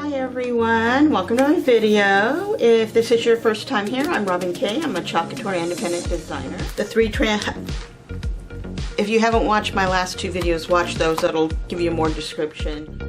Hi everyone, welcome to my video. If this is your first time here, I'm Robin Kay. I'm a Chalk Couture independent designer. If you haven't watched my last two videos, watch those. That'll give you more description.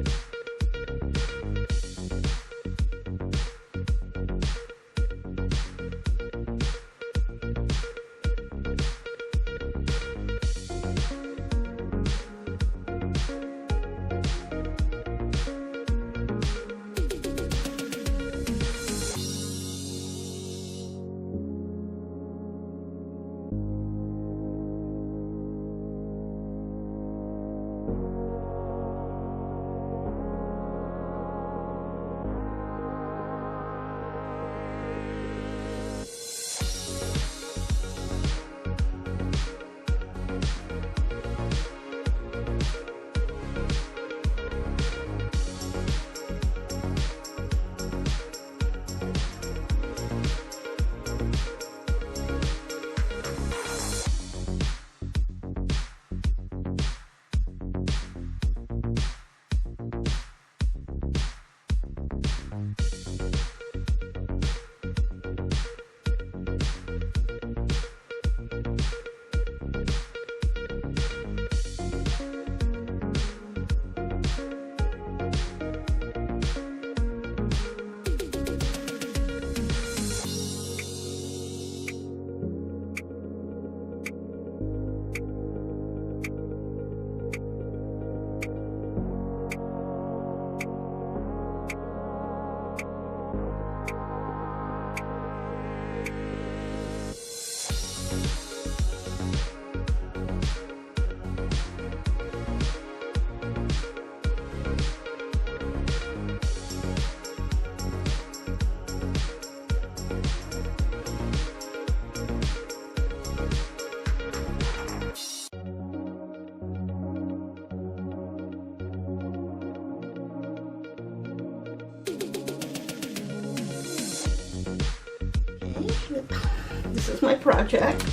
This is my project.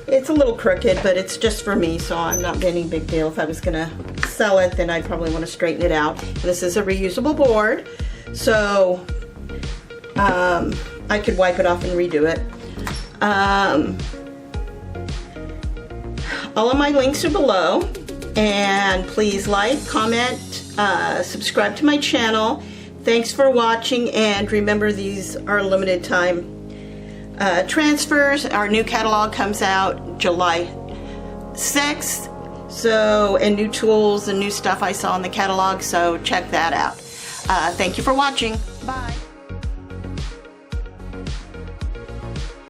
It's a little crooked, but it's just for me, so I'm not any big deal. If I was gonna sell it, then I'd probably want to straighten it out. This is a reusable board, so I could wipe it off and redo it. All of my links are below, and please like, comment, subscribe to my channel. Thanks for watching, and remember, these are limited time transfers. Our new catalog comes out July 6th, and new tools and new stuff I saw in the catalog, so check that out. Thank you for watching. Bye.